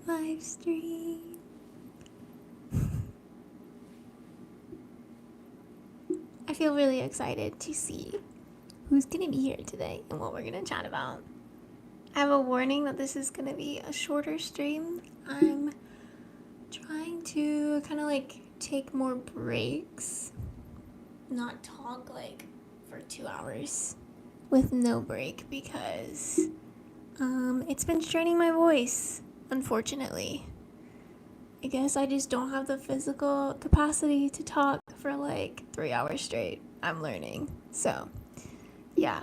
live stream. I feel really excited to see who's gonna be here today and what we're gonna chat about. I have a warning that this is gonna be a shorter stream. I'm trying to kind of like take more breaks, not talk like for 2 hours with no break because it's been straining my voice, unfortunately. I guess I just don't have the physical capacity to talk for like 3 hours straight. I'm learning. So, yeah.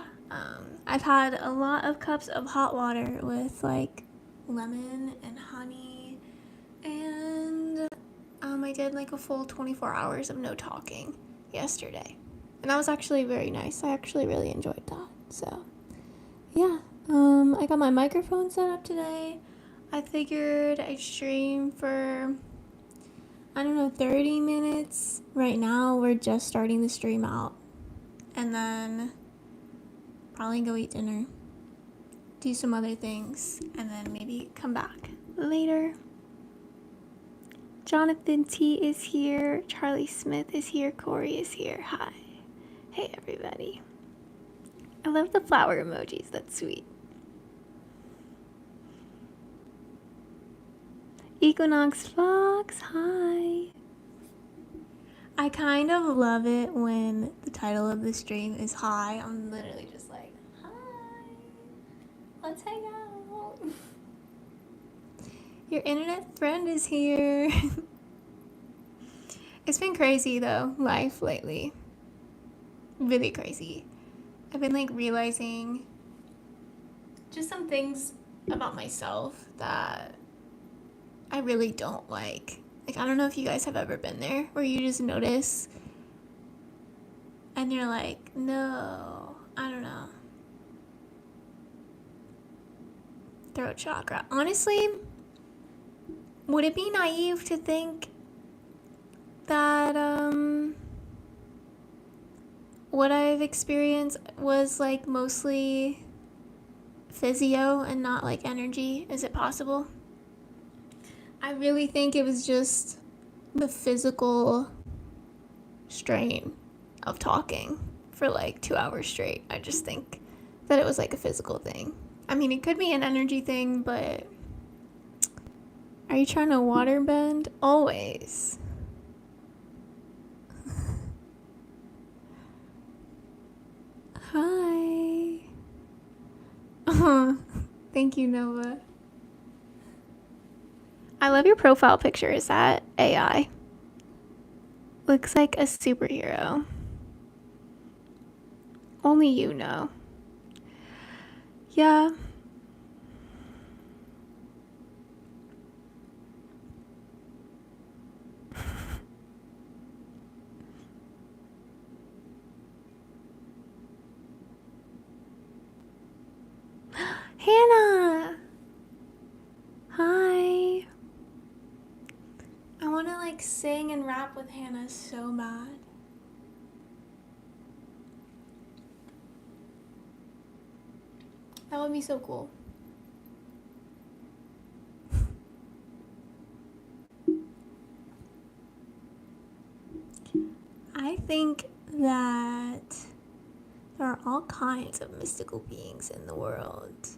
I've had a lot of cups of hot water with like lemon and honey, and I did like a full 24 hours of no talking yesterday. And that was actually very nice. I actually really enjoyed that. So, yeah. I got my microphone set up today. I figured I'd stream for, I don't know, 30 minutes. Right now, we're just starting the stream out. And then probably go eat dinner, do some other things, and then maybe come back later. Jonathan T is here. Charlie Smith is here. Corey is here. Hi. Hey, everybody. I love the flower emojis. That's sweet. Equinox Fox, hi. I kind of love it when the title of the stream is hi. I'm literally just like, hi, let's hang out. Your internet friend is here. It's been crazy though, life lately. Really crazy. I've been like realizing just some things about myself that I really don't like. Like, I don't know if you guys have ever been there where you just notice and you're like, no, I don't know. Throat chakra. Honestly, would it be naive to think that what I've experienced was like mostly physio and not like energy? Is it possible? I really think it was just the physical strain of talking for like 2 hours straight. I just think that it was like a physical thing. I mean, it could be an energy thing, but are you trying to water bend? Always. Hi. Thank you, Nova. I love your profile picture. Is that AI? Looks like a superhero. Only you know. Yeah. Hannah! Hi. I want to like sing and rap with Hannah so bad. That would be so cool. I think that there are all kinds of mystical beings in the world.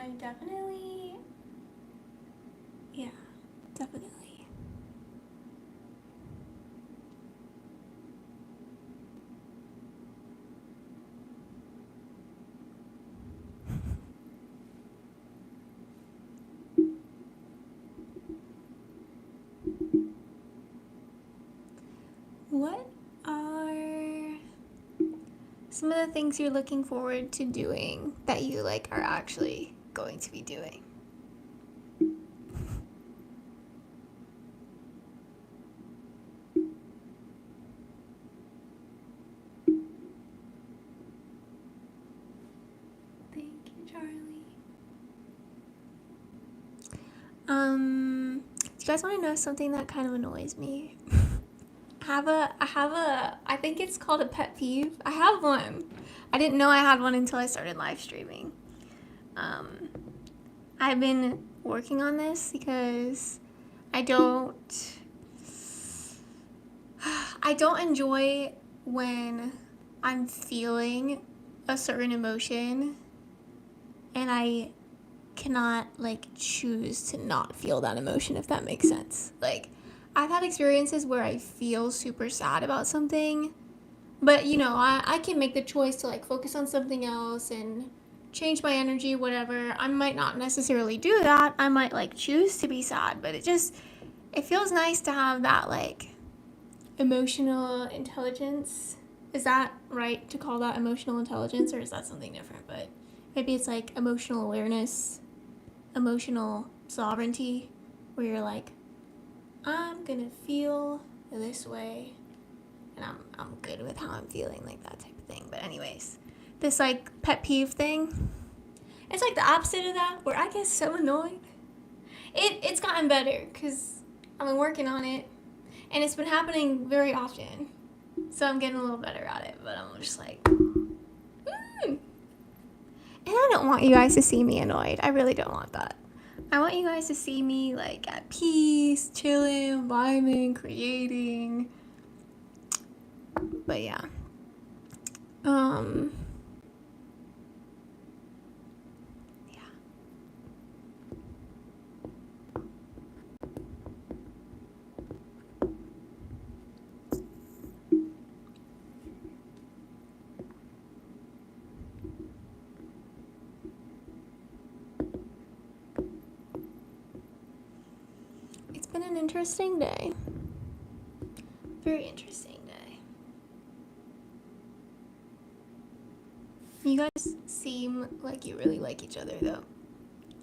I definitely, yeah, definitely. What are some of the things you're looking forward to doing that you like are actually going to be doing? Thank you, Charlie. Do you guys want to know something that kind of annoys me? I think it's called a pet peeve. I have one. I didn't know I had one until I started live streaming. I've been working on this because I don't enjoy when I'm feeling a certain emotion and I cannot like choose to not feel that emotion, if that makes sense. Like, I've had experiences where I feel super sad about something, but I can make the choice to like focus on something else and change my energy, whatever. I might not necessarily do that. I might like choose to be sad, but it feels nice to have that like emotional intelligence. Is that right to call that emotional intelligence, or is that something different? But maybe it's like emotional awareness, emotional sovereignty, where you're like, I'm gonna feel this way and I'm good with how I'm feeling, like that type of thing. But anyways, this like pet peeve thing, it's like the opposite of that, where I get so annoyed. It's gotten better because I've been working on it and it's been happening very often, so I'm getting a little better at it. But I'm just like, and I don't want you guys to see me annoyed. I really don't want that. I want you guys to see me like at peace, chilling, vibing, creating. But yeah. Yeah. It's been an interesting day. Very interesting day. You guys seem like you really like each other though,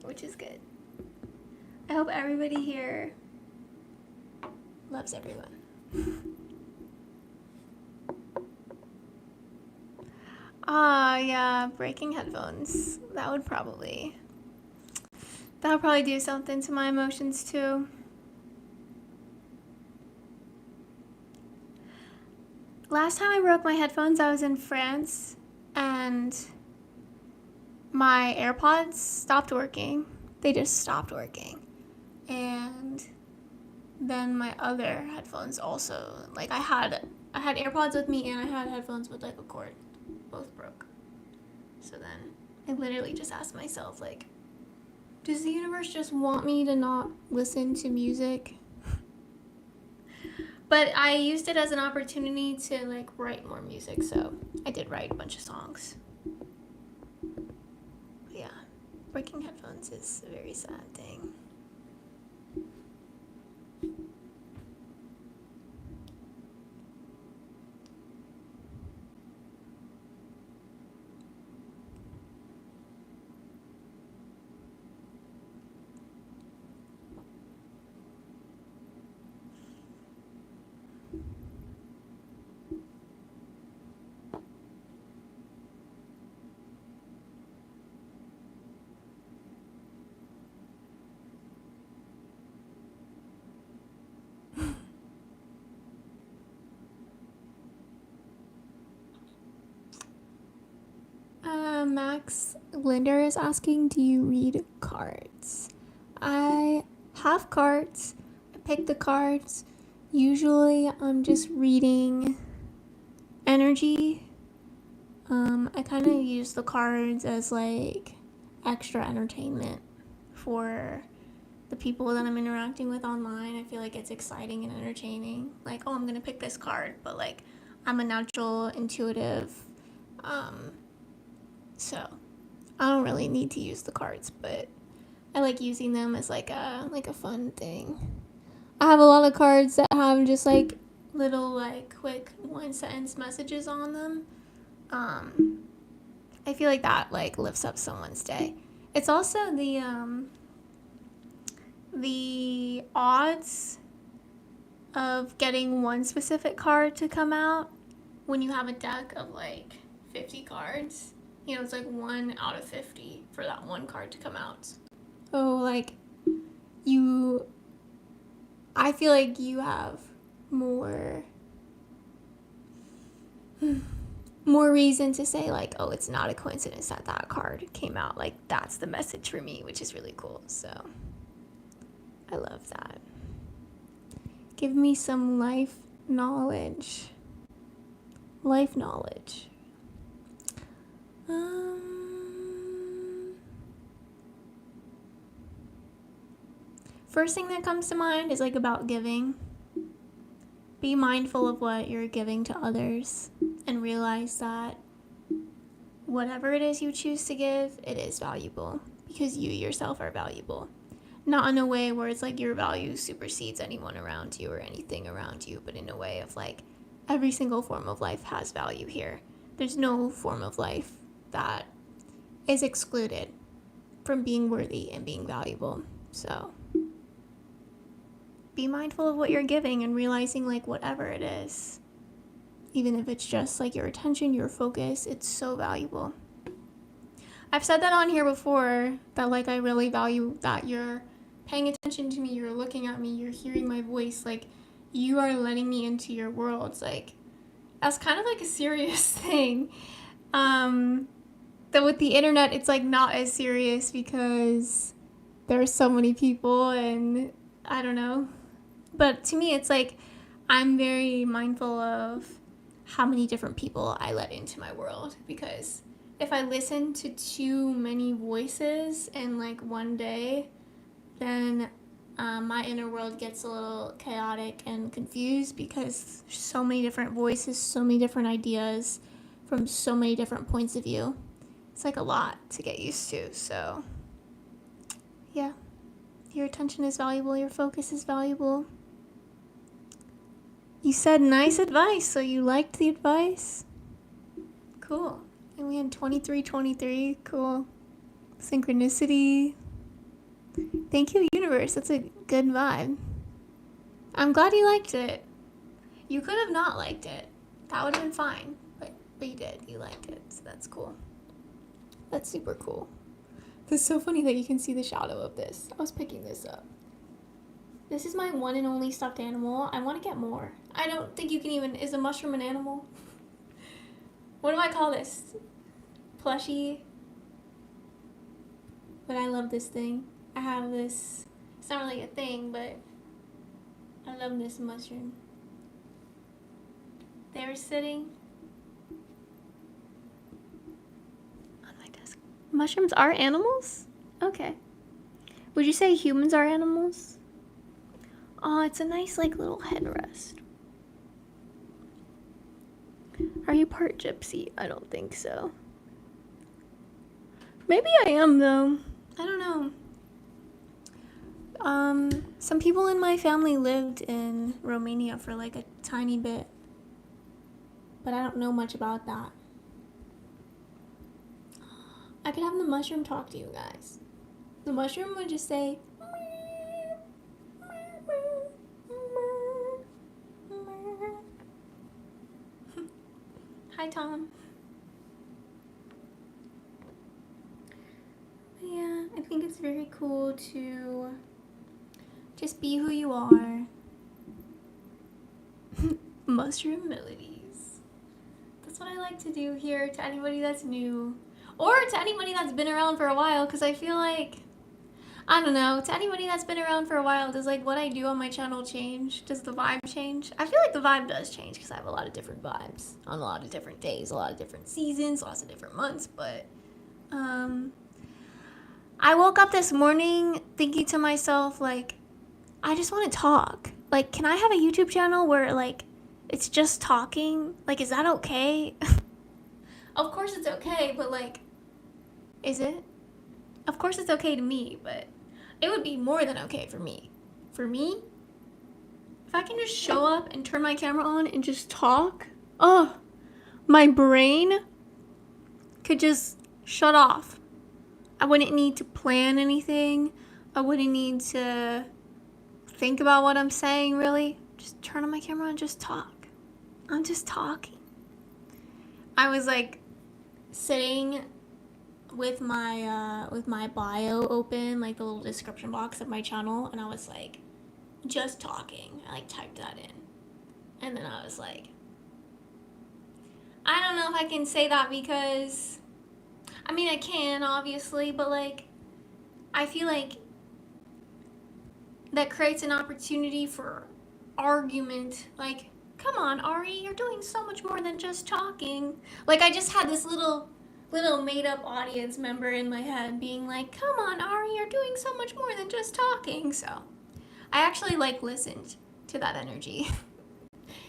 which is good. I hope everybody here loves everyone. Yeah, breaking headphones. That would probably do something to my emotions too. Last time I broke my headphones, I was in France and my AirPods stopped working. They just stopped working. And then my other headphones also, like I had AirPods with me and I had headphones with like a cord. Both broke. So then I literally just asked myself, like, does the universe just want me to not listen to music? But I used it as an opportunity to like write more music, so I did write a bunch of songs. But yeah, breaking headphones is a very sad thing. Max Linder is asking, do you read cards? I have cards. I pick the cards. Usually I'm just reading energy. I kind of use the cards as like extra entertainment for the people that I'm interacting with online. I feel like it's exciting and entertaining. Like, oh, I'm gonna pick this card, but like I'm a natural intuitive. So I don't really need to use the cards, but I like using them as like a fun thing. I have a lot of cards that have just like little like quick one sentence messages on them. I feel like that like lifts up someone's day. It's also the odds of getting one specific card to come out when you have a deck of like 50 cards. It's like 1 out of 50 for that one card to come out. Oh, like I feel like you have more more reason to say like, oh, it's not a coincidence that that card came out. Like, that's the message for me, which is really cool. So I love that. Give me some life knowledge. Life knowledge. First thing that comes to mind is like about giving. Be mindful of what you're giving to others and realize that whatever it is you choose to give, it is valuable because you yourself are valuable. Not in a way where it's like your value supersedes anyone around you or anything around you, but in a way of like every single form of life has value here. There's no form of life that is excluded from being worthy and being valuable. So be mindful of what you're giving and realizing like whatever it is, even if it's just like your attention, your focus, it's so valuable. I've said that on here before, that like I really value that you're paying attention to me, you're looking at me, you're hearing my voice, like you are letting me into your world. It's like, that's kind of like a serious thing. That with the internet, it's like not as serious because there are so many people and I don't know. But to me, it's like I'm very mindful of how many different people I let into my world, because if I listen to too many voices in like one day, then my inner world gets a little chaotic and confused because there's so many different voices, so many different ideas from so many different points of view. It's like a lot to get used to. So yeah, your attention is valuable, your focus is valuable. You said nice advice, so you liked the advice? Cool. And we had 2323. Cool. Synchronicity. Thank you, universe. That's a good vibe. I'm glad you liked it. You could have not liked it. That would have been fine. But you did. You liked it. So that's cool. That's super cool. It's so funny that you can see the shadow of this. I was picking this up. This is my one and only stuffed animal. I want to get more. I don't think you can even... Is a mushroom an animal? What do I call this? Plushie? But I love this thing. I have this... It's not really a thing, but... I love this mushroom. They were sitting... on my desk. Mushrooms are animals? Okay. Would you say humans are animals? Oh, it's a nice, like, little headrest. Are you part gypsy? I don't think so. Maybe I am, though. I don't know. Some people in my family lived in Romania for, like, a tiny bit. But I don't know much about that. I could have the mushroom talk to you guys. The mushroom would just say... Hi, Tom. But yeah, I think it's very cool to just be who you are. Mushroom melodies. That's what I like to do here to anybody that's new. Or to anybody that's been around for a while, because I feel like... I don't know, to anybody that's been around for a while, does like what I do on my channel change? Does the vibe change? I feel like the vibe does change because I have a lot of different vibes on a lot of different days, a lot of different seasons, lots of different months, but I woke up this morning thinking to myself, like, I just want to talk. Like, can I have a YouTube channel where like it's just talking? Like, is that okay? Of course it's okay, but like, is it? Of course it's okay to me, but it would be more than okay for me. For me, if I can just show up and turn my camera on and just talk, oh, my brain could just shut off. I wouldn't need to plan anything. I wouldn't need to think about what I'm saying, really. Just turn on my camera and just talk. I'm just talking. I was like sitting with my bio open, like the little description box of my channel, and I was like, just talking. I like typed that in. And then I was like, I don't know if I can say that because, I mean, I can, obviously, but, like, I feel like that creates an opportunity for argument. Like, come on, Ari, you're doing so much more than just talking. Like, I just had this little made up audience member in my head being like, come on, Ari, you're doing so much more than just talking. So I actually like listened to that energy.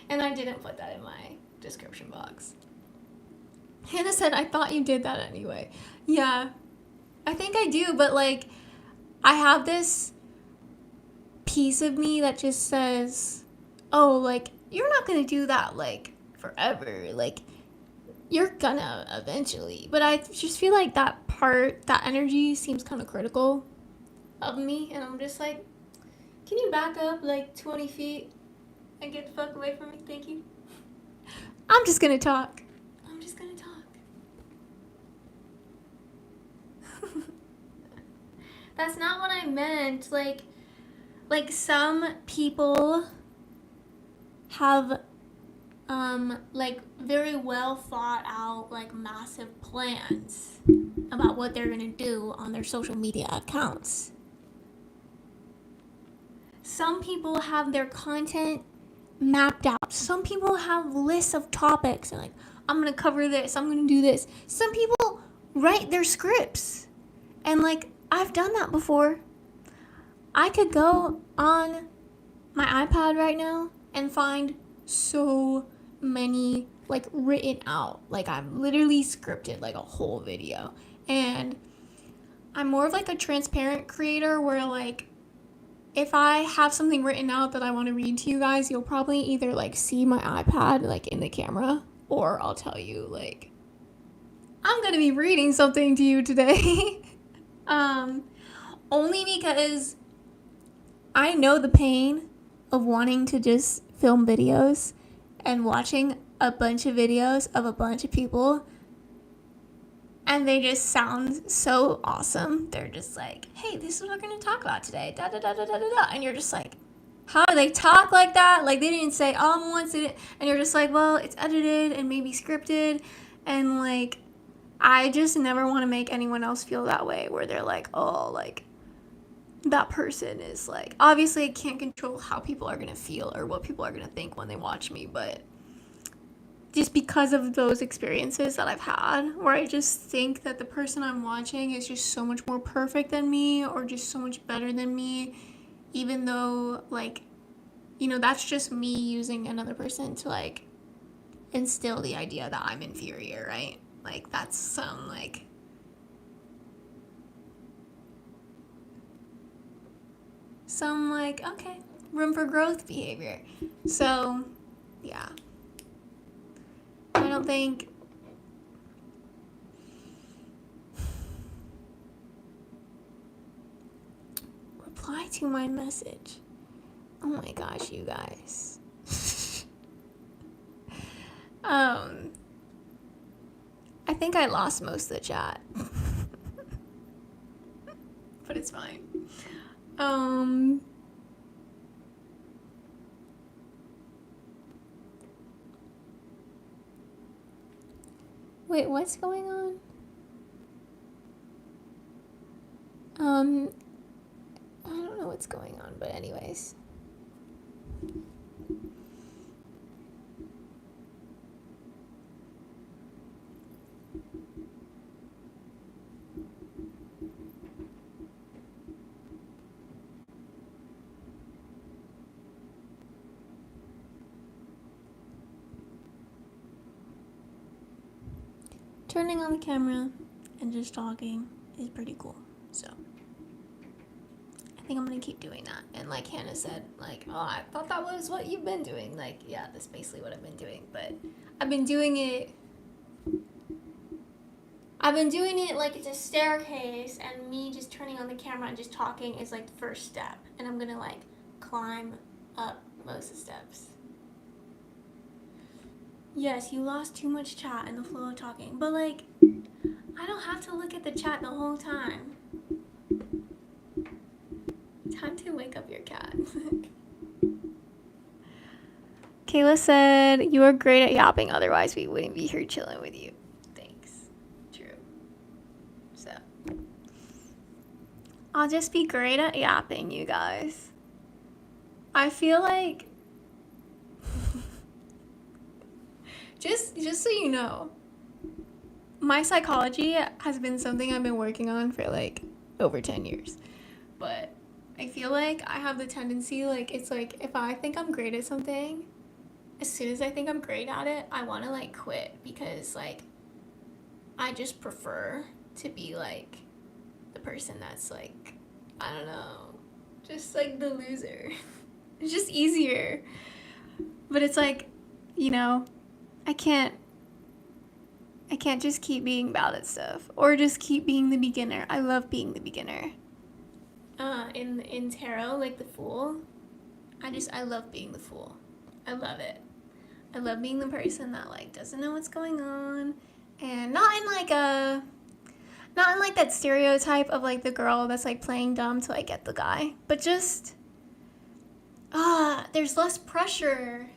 And I didn't put that in my description box. Hannah said, I thought you did that anyway. Yeah, I think I do, but like, I have this piece of me that just says, oh, like, you're not gonna do that, like, forever. Like, you're gonna eventually. But I just feel like that energy seems kind of critical of me. And I'm just like, can you back up like 20 feet and get the fuck away from me? Thank you. I'm just gonna talk. That's not what I meant. Like some people have like very well thought out, like, massive plans about what they're gonna do on their social media accounts. Some people have their content mapped out. Some people have lists of topics and, like, I'm gonna cover this, I'm gonna do this. Some people write their scripts, and, like, I've done that before. I could go on my iPad right now and find so many, like, written out. Like, I've literally scripted, like, a whole video. And I'm more of, like, a transparent creator where, like, if I have something written out that I want to read to you guys, you'll probably either, like, see my iPad, like, in the camera, or I'll tell you, like, I'm gonna be reading something to you today. Only because I know the pain of wanting to just film videos and watching a bunch of videos of a bunch of people, and they just sound so awesome. They're just like, hey, this is what we're going to talk about today, da da da da da da, and you're just like, how do they talk like that? Like, they didn't say once, and you're just like, well, it's edited and maybe scripted, and, like, I just never want to make anyone else feel that way, where they're like, oh, like, that person is, like, obviously I can't control how people are going to feel or what people are going to think when they watch me, but just because of those experiences that I've had, where I just think that the person I'm watching is just so much more perfect than me, or just so much better than me, even though, like, you know, that's just me using another person to, like, instill the idea that I'm inferior, right? Like, that's some, like, okay, room for growth behavior. So, yeah. I don't think reply to my message. Oh my gosh, you guys. I think I lost most of the chat. But it's fine. Wait, what's going on? I don't know what's going on, but anyways. Turning on the camera and just talking is pretty cool. So I think I'm gonna keep doing that. And like Hannah said, like, oh, I thought that was what you've been doing. Like, yeah, that's basically what I've been doing. But I've been doing it like it's a staircase, and me just turning on the camera and just talking is like the first step. And I'm gonna, like, climb up most of the steps. Yes, you lost too much chat in the flow of talking. But, like, I don't have to look at the chat the whole time. Time to wake up your cat. Kayla said, you are great at yapping, otherwise we wouldn't be here chilling with you. Thanks. True. So, I'll just be great at yapping, you guys. I feel like, just so you know, my psychology has been something I've been working on for like over 10 years. But I feel like I have the tendency, like, it's like if I think I'm great at something, as soon as I think I'm great at it, I want to like quit because like I just prefer to be like the person that's like, I don't know, just like the loser. It's just easier. But it's like, you know, I can't just keep being bad at stuff or just keep being the beginner. I love being the beginner. In tarot, like the Fool, I love being the Fool. I love it. I love being the person that like doesn't know what's going on, and not in like that stereotype of like the girl that's like playing dumb to like get the guy, but just there's less pressure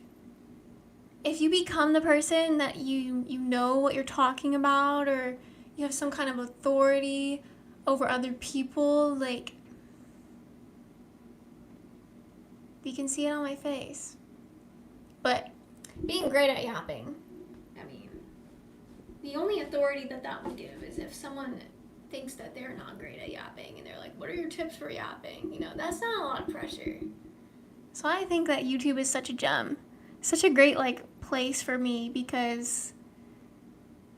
if you become the person that you know what you're talking about, or you have some kind of authority over other people. Like, you can see it on my face. But being great at yapping, I mean, the only authority that would give is if someone thinks that they're not great at yapping and they're like, what are your tips for yapping? You know, that's not a lot of pressure. So I think that YouTube is such a gem, such a great like place for me because,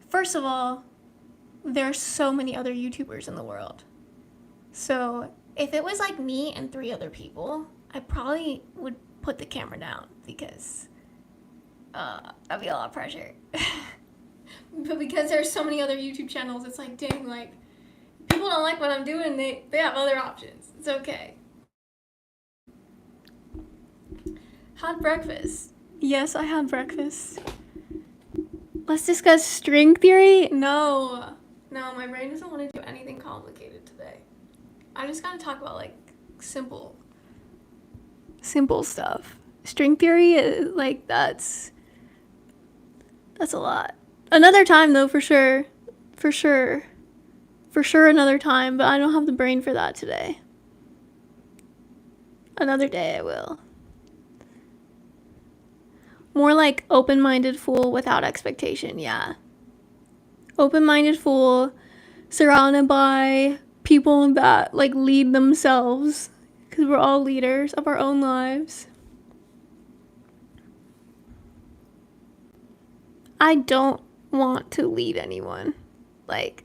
first of all, there are so many other YouTubers in the world. So if it was like me and 3 other people, I probably would put the camera down because that'd be a lot of pressure. But because there's so many other YouTube channels, it's like, dang, like, people don't like what I'm doing, they have other options. It's okay. Had breakfast. Yes, I had breakfast. Let's discuss string theory. No, my brain doesn't want to do anything complicated today. I just gotta talk about like simple stuff. String theory is like that's a lot. Another time though, for sure another time, but I don't have the brain for that today. Another day I will. More like open-minded fool without expectation, yeah. Open-minded fool surrounded by people that like lead themselves, because we're all leaders of our own lives. I don't want to lead anyone. Like,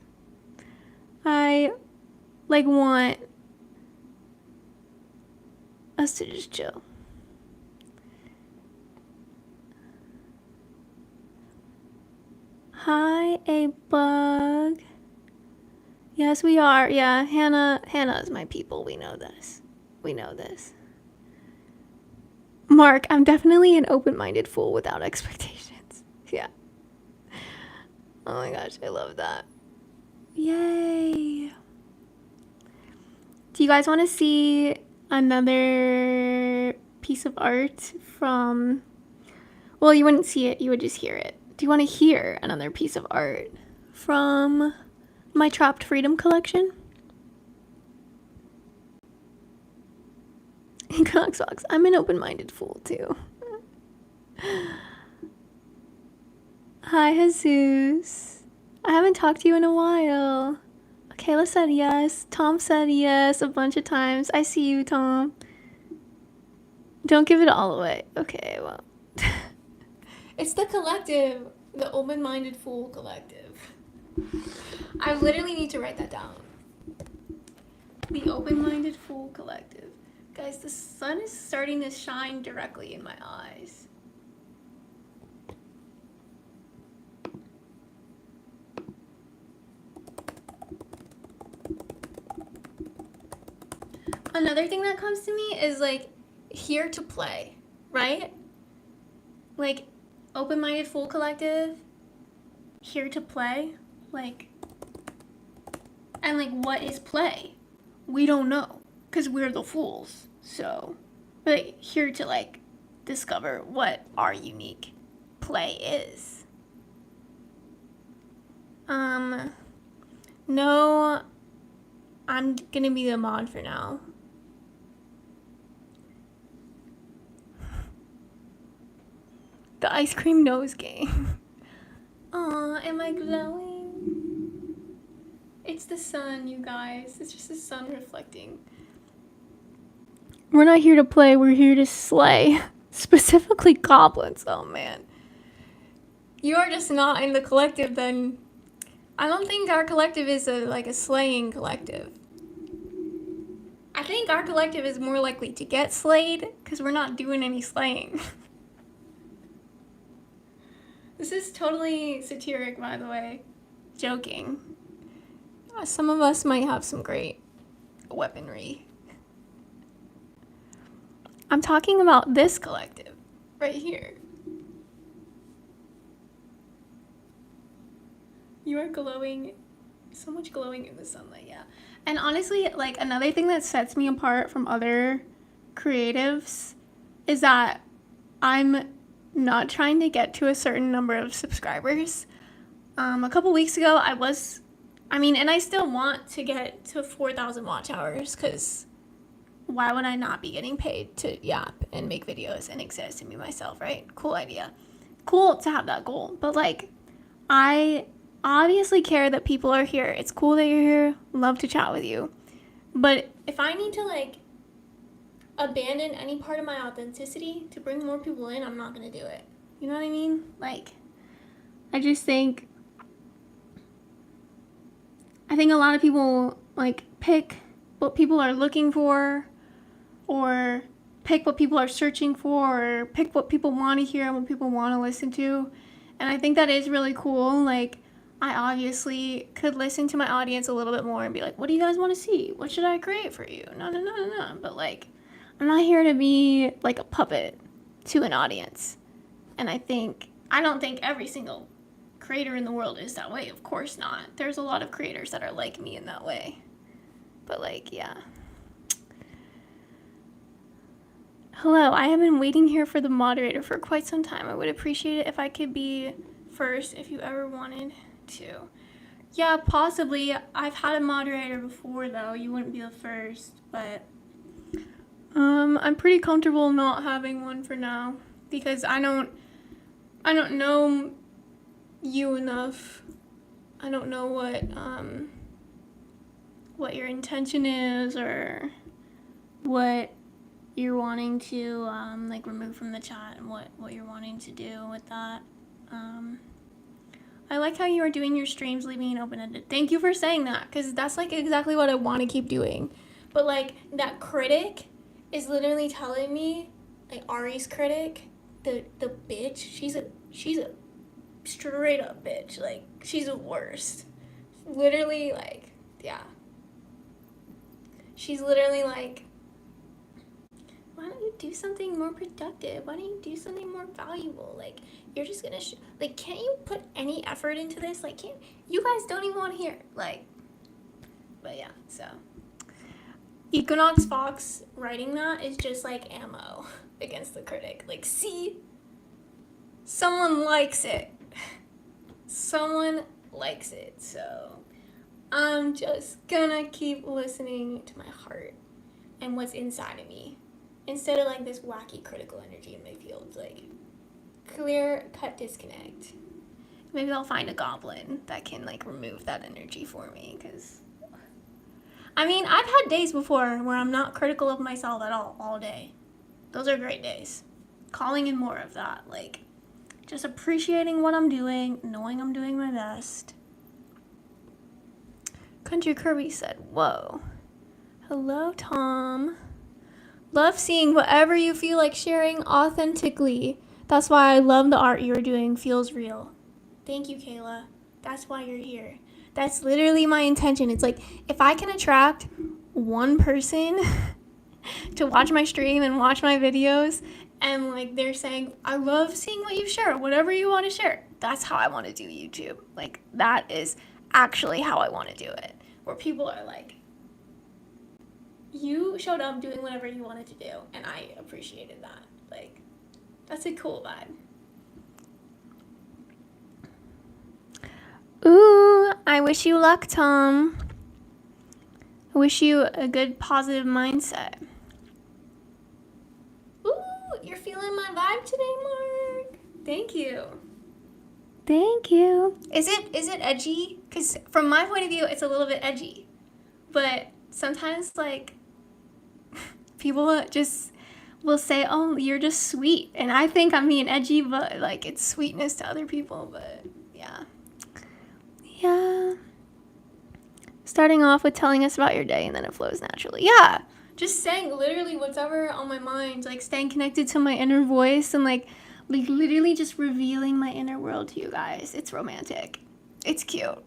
I like want us to just chill. Hi, a bug. Yes, we are. Yeah, Hannah is my people. We know this. Mark, I'm definitely an open-minded fool without expectations. Yeah. Oh my gosh, I love that. Yay. Do you guys want to see another piece of art from... Well, you wouldn't see it, you would just hear it. Do you want to hear another piece of art from my Trapped Freedom collection? Equinox Box. I'm an open-minded fool too. Hi, Jesus. I haven't talked to you in a while. Kayla said yes. Tom said yes a bunch of times. I see you, Tom. Don't give it all away. Okay, well. It's the collective. The open-minded fool collective. I literally need to write that down. The open-minded fool collective. Guys, the sun is starting to shine directly in my eyes. Another thing that comes to me is like here to play, right? Like open-minded fool collective, here to play, like, and like what is play? We don't know because we're the fools. So we're like here to like discover what our unique play is. No, I'm gonna be the mod for now. The ice cream nose game. Aw, am I glowing? It's the sun, you guys. It's just the sun reflecting. We're not here to play, we're here to slay. Specifically goblins, oh man. You are just not in the collective then. I don't think our collective is a slaying collective. I think our collective is more likely to get slayed because we're not doing any slaying. This is totally satiric, by the way. Joking. Some of us might have some great weaponry. I'm talking about this collective right here. You are glowing, so much glowing in the sunlight, yeah. And honestly, like, another thing that sets me apart from other creatives is that I'm not trying to get to a certain number of subscribers. A couple weeks ago, and I still want to get to 4,000 watch hours, because why would I not be getting paid to yap and make videos and exist and be myself, right? Cool idea. Cool to have that goal, but like, I obviously care that people are here. It's cool that you're here. Love to chat with you. But if I need to like abandon any part of my authenticity to bring more people in, I'm not gonna do it. You know what I mean? Like, I think a lot of people like pick what people are looking for, or pick what people are searching for, or pick what people want to hear and what people want to listen to. And I think that is really cool. Like, I obviously could listen to my audience a little bit more and be like, what do you guys want to see? What should I create for you? No. But like, I'm not here to be like a puppet to an audience. And I don't think every single creator in the world is that way. Of course not. There's a lot of creators that are like me in that way. But like, yeah. Hello, I have been waiting here for the moderator for quite some time. I would appreciate it if I could be first if you ever wanted to. Yeah, possibly. I've had a moderator before though. You wouldn't be the first, but I'm pretty comfortable not having one for now because I don't know you enough. I don't know what your intention is or what you're wanting to like remove from the chat and what you're wanting to do with that. I like how you are doing your streams leaving it open-ended. Thank you for saying that, because that's like exactly what I want to keep doing. But like that critic is literally telling me, like Ari's critic, the bitch, she's a straight up bitch. Like, she's the worst. Literally, like, yeah. She's literally like, why don't you do something more productive? Why don't you do something more valuable? Like, you're just gonna, like, can't you put any effort into this? Like, you guys don't even want to hear, like, but yeah, so. Equinox Fox writing that is just like ammo against the critic. Like, see? Someone likes it. Someone likes it, so I'm just gonna keep listening to my heart and what's inside of me instead of like this wacky critical energy in my field. Like, clear cut disconnect. Maybe I'll find a goblin that can like remove that energy for me, because I mean, I've had days before where I'm not critical of myself at all day. Those are great days. Calling in more of that, like just appreciating what I'm doing, knowing I'm doing my best. Country Kirby said, whoa. Hello, Tom. Love seeing whatever you feel like sharing authentically. That's why I love the art you're doing. Feels real. Thank you, Kayla. That's why you're here. That's literally my intention. It's like, if I can attract one person to watch my stream and watch my videos, and like they're saying, I love seeing what you share, whatever you want to share. That's how I want to do YouTube. Like, that is actually how I want to do it. Where people are like, you showed up doing whatever you wanted to do, and I appreciated that. Like, That's a cool vibe. Ooh, I wish you luck, Tom. I wish you a good positive mindset. Ooh, you're feeling my vibe today, Mark. Thank you. Thank you. Is it edgy? Because from my point of view, it's a little bit edgy. But sometimes, like, people just will say, oh, you're just sweet. And I think I'm being edgy, but, like, it's sweetness to other people. But, yeah. Yeah. Starting off with telling us about your day, and then it flows naturally. Yeah. Just saying literally whatever on my mind. Like, staying connected to my inner voice and, like literally just revealing my inner world to you guys. It's romantic. It's cute.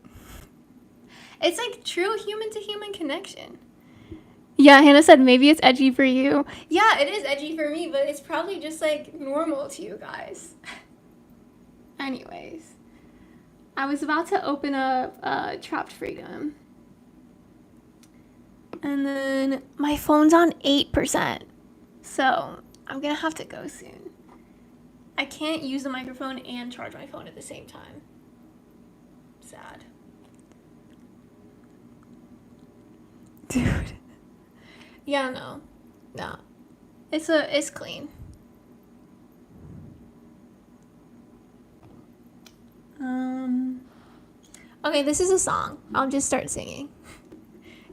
It's like true human to human connection. Yeah, Hannah said maybe it's edgy for you. Yeah, it is edgy for me, but it's probably just like normal to you guys. Anyways, I was about to open up Trapped Freedom. And then my phone's on 8%. So I'm gonna have to go soon. I can't use the microphone and charge my phone at the same time. Sad. Dude. Yeah, no. It's clean. Okay, this is a song. I'll just start singing.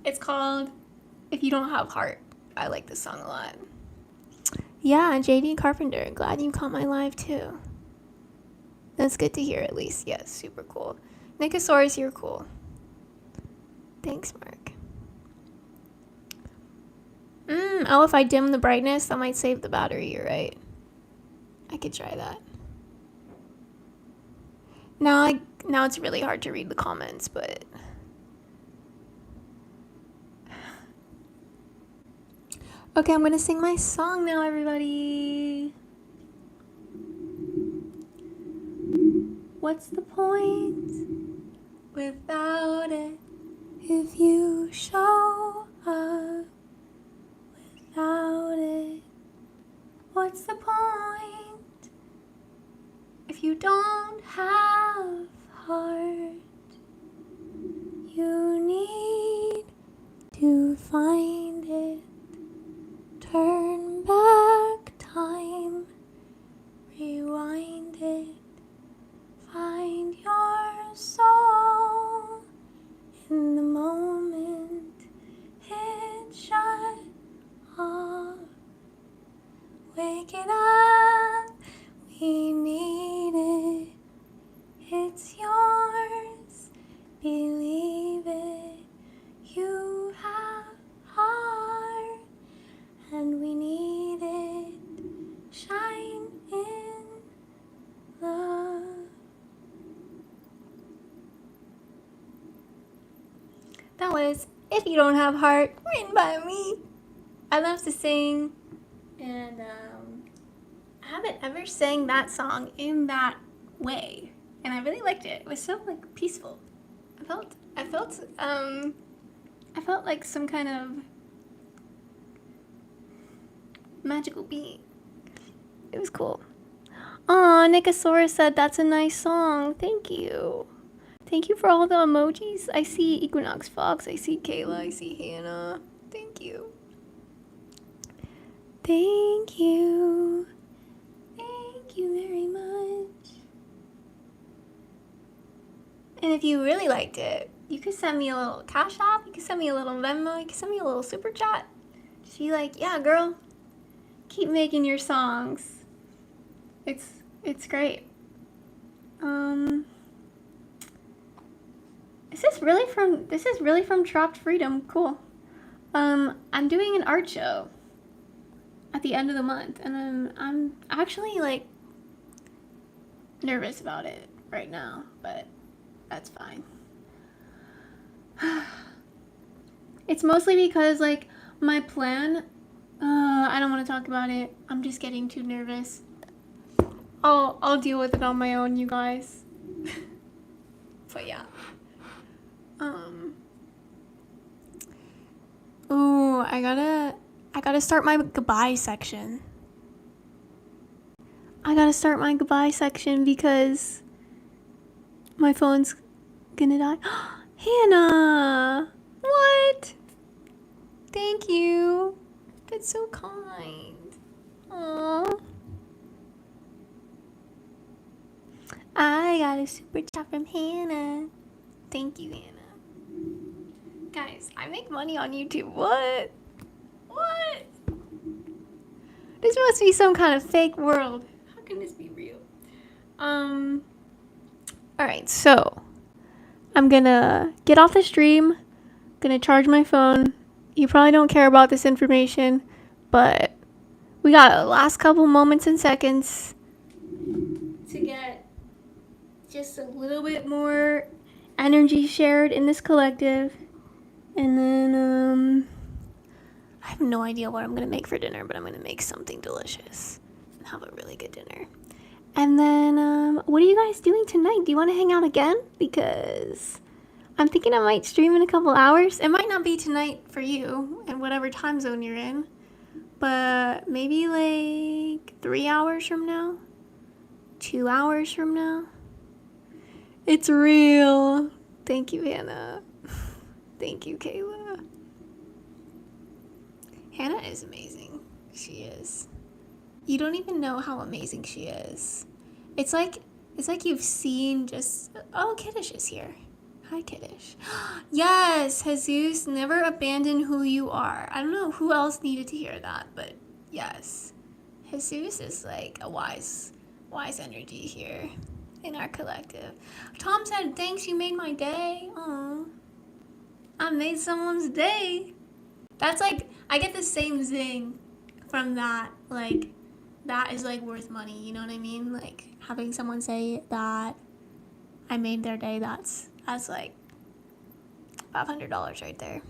It's called If You Don't Have Heart. I like this song a lot. Yeah, JD Carpenter. Glad you caught my live too. That's good to hear at least. Yes, super cool. Nicosaurus, you're cool. Thanks, Mark. Oh, if I dim the brightness, that might save the battery, you're right. I could try that. Now it's really hard to read the comments, but... Okay, I'm gonna sing my song now, everybody. What's the point without it if you show up without it? What's the point if you don't have heart? You need to find it. Turn back time, rewind it, find your soul in the moment it shut off. Wake it up, we need it, it's yours, believe it, you have heart. And we need it, shine in love. That was If You Don't Have Heart, written by me. I love to sing, and I haven't ever sang that song in that way, and I really liked it. It was so like peaceful. I felt like some kind of magical being. It was cool. Aw, Nicosaurus said that's a nice song. Thank you. Thank you for all the emojis. I see Equinox Fox. I see Kayla. I see Hannah. Thank you. Thank you. Thank you very much. And if you really liked it, you could send me a little Cash App. You could send me a little Venmo. You could send me a little Super Chat. Just be like, yeah, girl. Keep making your songs. It's great. This is really from Trapped Freedom. Cool. I'm doing an art show at the end of the month, and I'm actually like nervous about it right now, but that's fine. It's mostly because like my plan, I don't want to talk about it. I'm just getting too nervous. I'll deal with it on my own, you guys. But yeah. Ooh, I gotta start my goodbye section. I gotta start my goodbye section because my phone's gonna die. Hannah! What? Thank you. That's so kind. Aww. I got a super chat from Hannah. Thank you, Hannah. Guys, I make money on YouTube. What? What? This must be some kind of fake world. How can this be real? Alright, so I'm gonna get off the stream, gonna charge my phone. You probably don't care about this information, but we got the last couple moments and seconds to get just a little bit more energy shared in this collective. And then, I have no idea what I'm gonna make for dinner, but I'm gonna make something delicious and have a really good dinner. And then, what are you guys doing tonight? Do you want to hang out again? Because I'm thinking I might stream in a couple hours. It might not be tonight for you and whatever time zone you're in, but maybe like 3 hours from now, 2 hours from now. It's real. Thank you, Hannah. Thank you, Kayla. Hannah is amazing. She is. You don't even know how amazing she is. It's like you've seen just... Oh, Kiddish is here. Hi, Kiddish. Yes, Jesus, never abandon who you are. I don't know who else needed to hear that, but yes. Jesus is like a wise energy here in our collective. Tom said, thanks, you made my day. Aw. I made someone's day. That's like, I get the same zing from that. Like, that is like worth money, you know what I mean? Like, having someone say that I made their day, that's like $500 right there.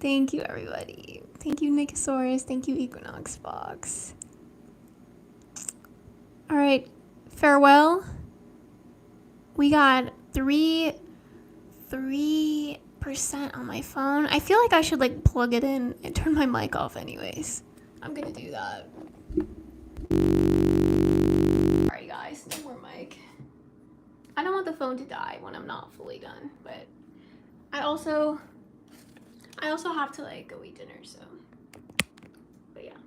Thank you, everybody. Thank you, Nicosaurus. Thank you, Equinox Fox. All right, farewell. We got 3% on my phone. I feel like I should like plug it in and turn my mic off anyways. I'm gonna do that. Sorry guys, no more mic. I don't want the phone to die when I'm not fully done, but I also have to like go eat dinner, so. But yeah.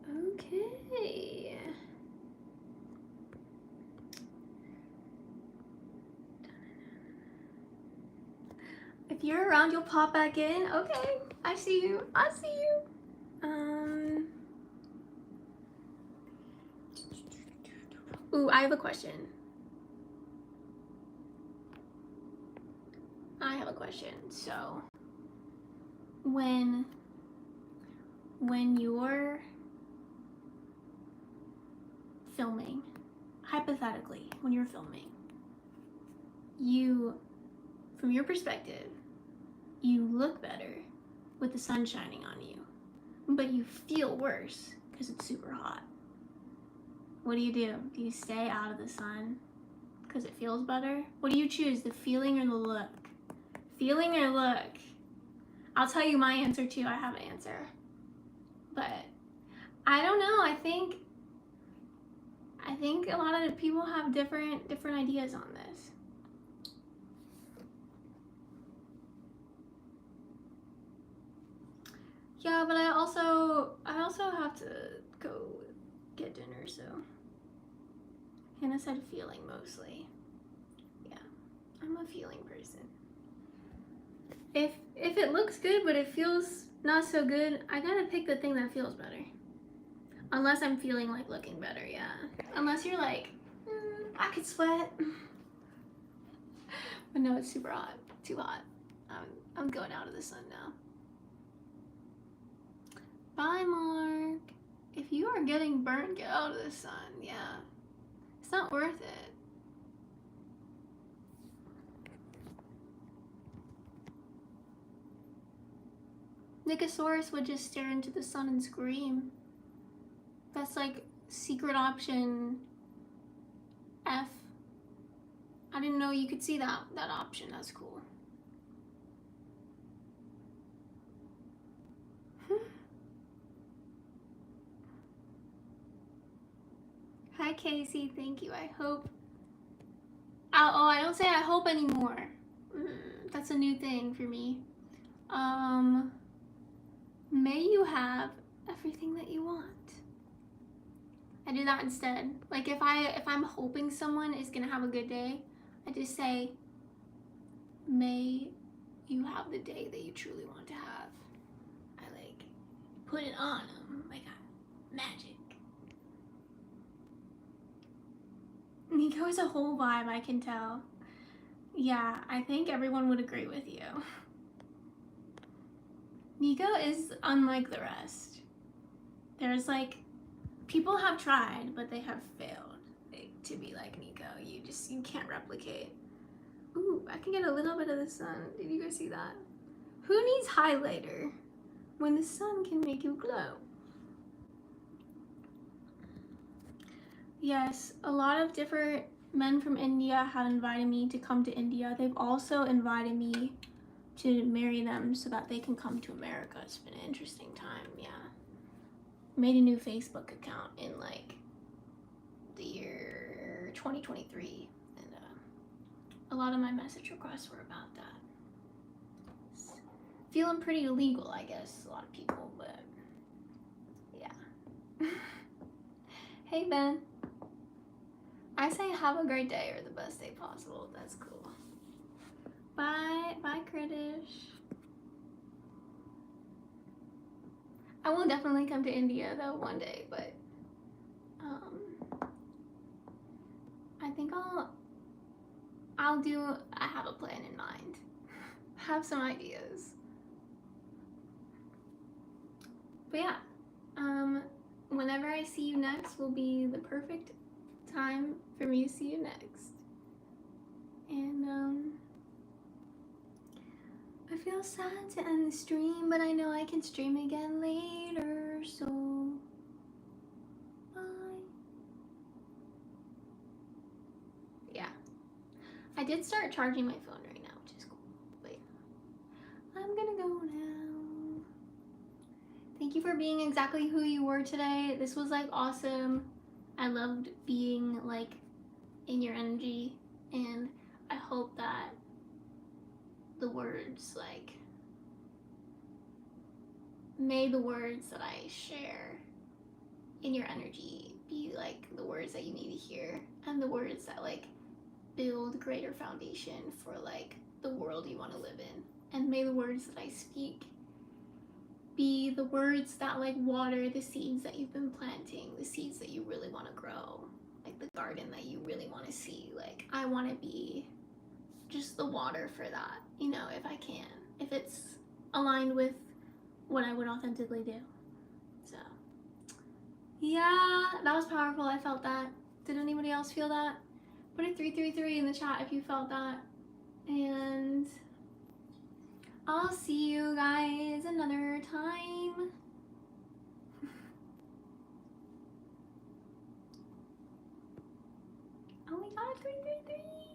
Okay. If you're around, you'll pop back in. Okay, I see you. I see you. Ooh, I have a question. So, when you're filming, hypothetically, when you're filming, from your perspective, you look better with the sun shining on you, but you feel worse because it's super hot. What do? Do you stay out of the sun because it feels better? What do you choose, the feeling or the look? Feeling or look? I'll tell you my answer too. I have an answer. But I don't know. I think a lot of people have different ideas on this. Yeah, but I also have to go get dinner, so Hannah said feeling mostly. Yeah, I'm a feeling person. If it looks good but it feels not so good, I gotta pick the thing that feels better. Unless I'm feeling like looking better, yeah. Unless you're like, I could sweat. But no, it's super hot, too hot. I'm going out of the sun now. Bye, Mark. If you are getting burnt, get out of the sun, yeah. It's not worth it. Nicosaurus would just stare into the sun and scream. That's like secret option F. I didn't know you could see that option. That's cool. Hi Casey, thank you. I hope. Oh, I don't say I hope anymore. That's a new thing for me. May you have everything that you want. I do that instead. Like if I'm hoping someone is gonna have a good day, I just say, may you have the day that you truly want to have. I like put it on them like magic. Nico is a whole vibe, I can tell. Yeah, I think everyone would agree with you. Nico is unlike the rest. There's like, people have tried, but they have failed to be like Nico. You can't replicate. Ooh, I can get a little bit of the sun. Did you guys see that? Who needs highlighter when the sun can make you glow? Yes, a lot of different men from India have invited me to come to India. They've also invited me to marry them so that they can come to America. It's been an interesting time, yeah. Made a new Facebook account in like the year 2023, and a lot of my message requests were about that. Feeling pretty illegal, I guess, a lot of people, but yeah. Hey Ben. I say have a great day or the best day possible. That's cool. Bye Kritish. I will definitely come to India though one day, but I think I have a plan in mind. Have some ideas. But yeah, whenever I see you next will be the perfect time for me to see you next. And I feel sad to end the stream, but I know I can stream again later, so bye. Yeah, I did start charging my phone right now, which is cool, but yeah. I'm gonna go now. Thank you for being exactly who you were today. This was like awesome. I loved being like in your energy, and I hope that the words like, may the words that I share in your energy be like the words that you need to hear, and the words that like build greater foundation for like the world you want to live in. And may the words that I speak be the words that like water the seeds that you've been planting, the seeds that you really want to grow, like the garden that you really want to see. Like I want to be just the water for that, you know, if I can, if it's aligned with what I would authentically do. So yeah, that was powerful. I felt that. Did anybody else feel that? Put a 333 in the chat if you felt that. And I'll see you guys another time. Oh my god, 333!